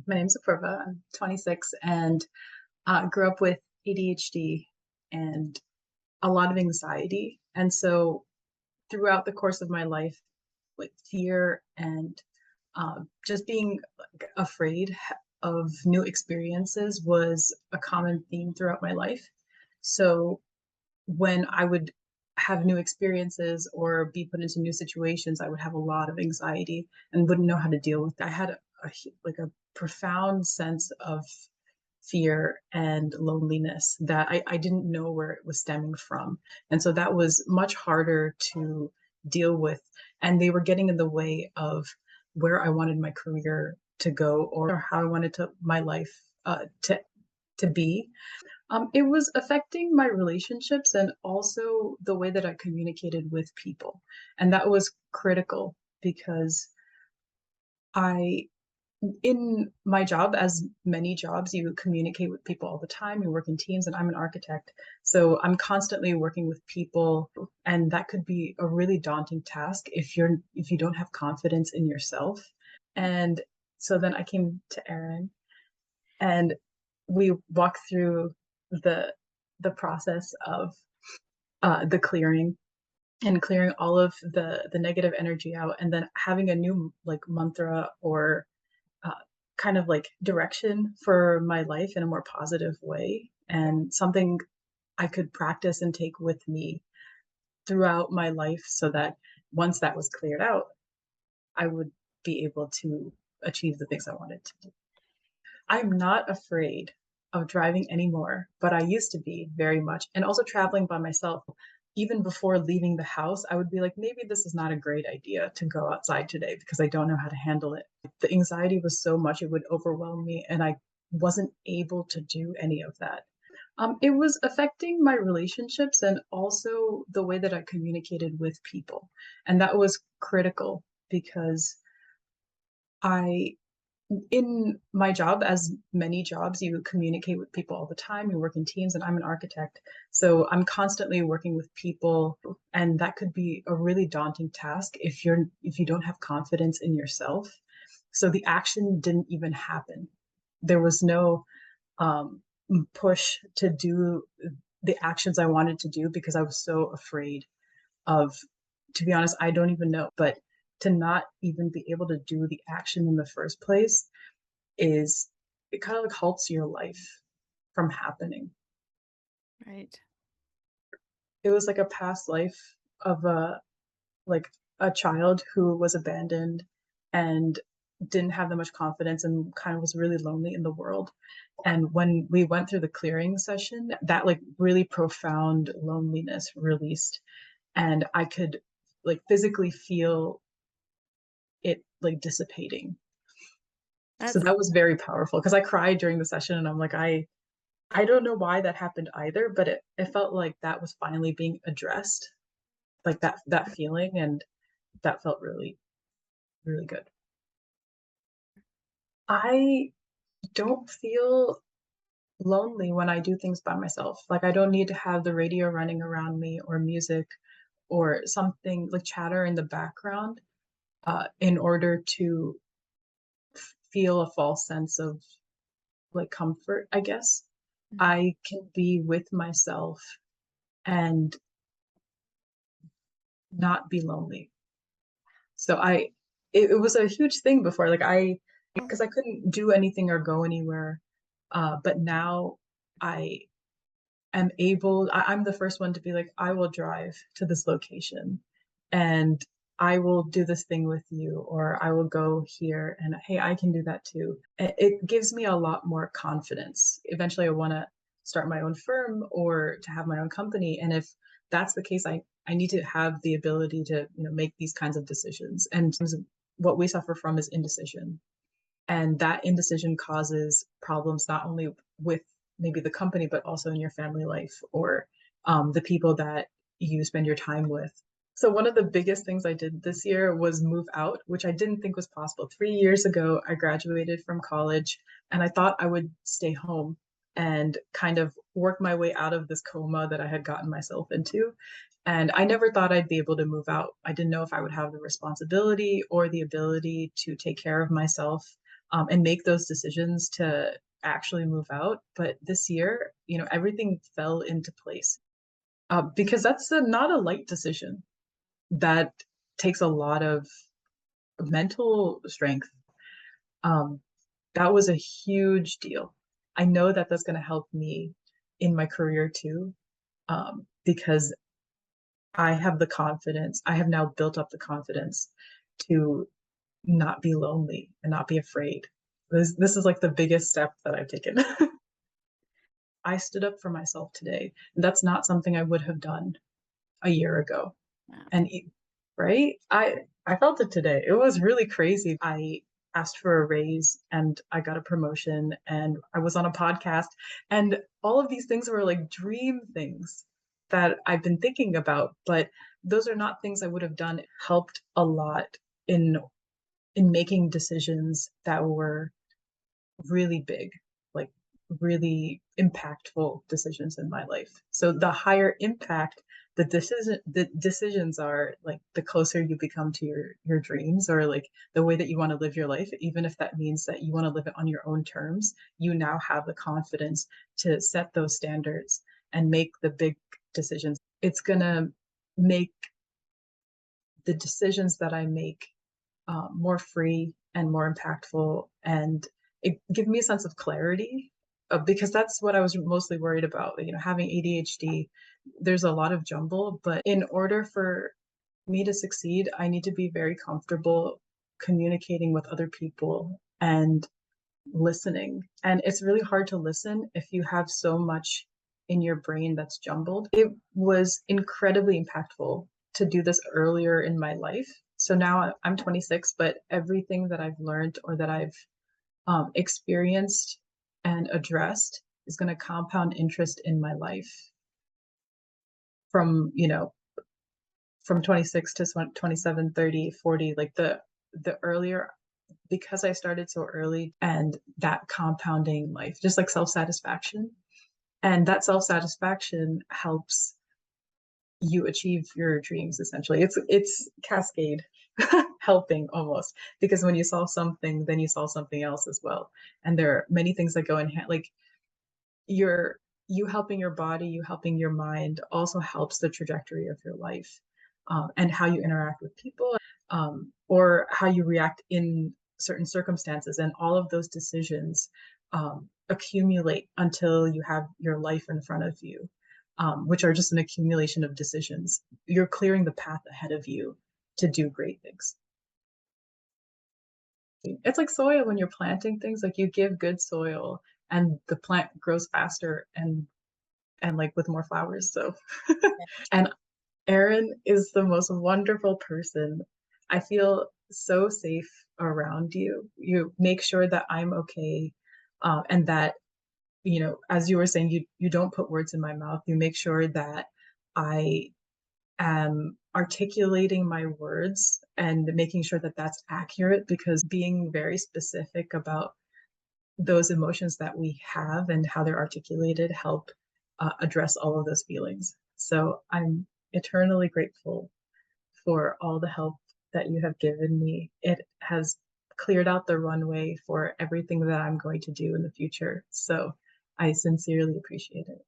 My name's Apoorva. I'm 26 and grew up with ADHD and a lot of anxiety. And so throughout the course of my life, like fear and just being afraid of new experiences was a common theme throughout my life. So when I would have new experiences or be put into new situations, I would have a lot of anxiety and wouldn't know how to deal with that. I had a profound sense of fear and loneliness that I didn't know where it was stemming from. And so that was much harder to deal with. And they were getting in the way of where I wanted my career to go or how I wanted my life to be. It was affecting my relationships and also the way that I communicated with people. And that was critical because I, in my job, as many jobs, you communicate with people all the time, you work in teams, and I'm an architect. So I'm constantly working with people, and that could be a really daunting task if you don't have confidence in yourself. And so then I came to Aaron and we walked through the the process of the clearing and clearing all of the negative energy out, and then having a new like mantra or uh, kind of like direction for my life in a more positive way, and something I could practice and take with me throughout my life, so that once that was cleared out, I would be able to achieve the things I wanted to do. I'm not afraid of driving anymore, but I used to be very much. And also traveling by myself. Even before leaving the house, I would be like, maybe this is not a great idea to go outside today because I don't know how to handle it. The anxiety was so much, it would overwhelm me, and I wasn't able to do any of that. It was affecting my relationships and also the way that I communicated with people. And that was critical because I in my job, as many jobs, you communicate with people all the time, you work in teams, and I'm an architect. So I'm constantly working with people, and that could be a really daunting task if you don't have confidence in yourself. So the action didn't even happen. There was no um, push to do the actions I wanted to do because I was so afraid of, to be honest, I don't even know, but to not even be able to do the action in the first place is, it kind of like halts your life from happening. Right. It was like a past life of like a child who was abandoned and didn't have that much confidence and kind of was really lonely in the world. And when we went through the clearing session, that like really profound loneliness released, and I could like physically feel it like dissipating. So That's that was very powerful because I cried during the session, and I'm like, I don't know why that happened either, but it felt like that was finally being addressed, like that feeling, and that felt really, really good. I don't feel lonely when I do things by myself. Like I don't need to have the radio running around me or music or something like chatter in the background in order to feel a false sense of like comfort, I guess. Mhm. I can be with myself and not be lonely. So it was a huge thing before, like because I couldn't do anything or go anywhere. But now I I'm the first one to be like, I will drive to this location and I will do this thing with you, or I will go here and hey, I can do that too. It gives me a lot more confidence. Eventually, I want to start my own firm or to have my own company. And if that's the case, I need to have the ability to, make these kinds of decisions. And what we suffer from is indecision. And that indecision causes problems not only with maybe the company, but also in your family life or the people that you spend your time with. So one of the biggest things I did this year was move out, which I didn't think was possible. 3 years ago, I graduated from college and I thought I would stay home and kind of work my way out of this coma that I had gotten myself into. And I never thought I'd be able to move out. I didn't know if I would have the responsibility or the ability to take care of myself and make those decisions to actually move out. But this year, everything fell into place because that's not a light decision. That takes a lot of mental strength. Um, that was a huge deal. I know that that's going to help me in my career too, because I have the confidence. I have now built up the confidence to not be lonely and not be afraid. This is like the biggest step that I've taken. I stood up for myself today. And that's not something I would have done a year ago. Wow. And right? I felt it today. It was really crazy. I asked for a raise and I got a promotion and I was on a podcast and all of these things were like dream things that I've been thinking about, but those are not things I would have done. It helped a lot in making decisions that were really big, like really impactful decisions in my life. So the higher impact the decisions are, like the closer you become to your dreams, or like the way that you want to live your life, even if that means that you want to live it on your own terms, you now have the confidence to set those standards and make the big decisions. It's gonna make the decisions that I make more free and more impactful, and it give me a sense of clarity because that's what I was mostly worried about. Having ADHD, there's a lot of jumble, but in order for me to succeed, I need to be very comfortable communicating with other people and listening. And it's really hard to listen if you have so much in your brain that's jumbled. It was incredibly impactful to do this earlier in my life. So now I'm 26, but everything that I've learned or that I've experienced and addressed is going to compound interest in my life from, from 26 to 27, 30, 40, like the earlier, because I started so early, and that compounding life, just like self-satisfaction. And that self-satisfaction helps you achieve your dreams essentially. It's cascade helping almost, because when you solve something, then you solve something else as well. And there are many things that go in hand, like you helping your body, you helping your mind also helps the trajectory of your life, and how you interact with people, or how you react in certain circumstances. And all of those decisions accumulate until you have your life in front of you, which are just an accumulation of decisions. You're clearing the path ahead of you to do great things. It's like soil. When you're planting things, like you give good soil and the plant grows faster and like with more flowers. So and Erin is the most wonderful person. I feel so safe around you. You make sure that I'm okay, and that, as you were saying, you don't put words in my mouth. You make sure that I am articulating my words and making sure that that's accurate, because being very specific about those emotions that we have and how they're articulated help address all of those feelings. So I'm eternally grateful for all the help that you have given me. It has cleared out the runway for everything that I'm going to do in the future. So I sincerely appreciate it.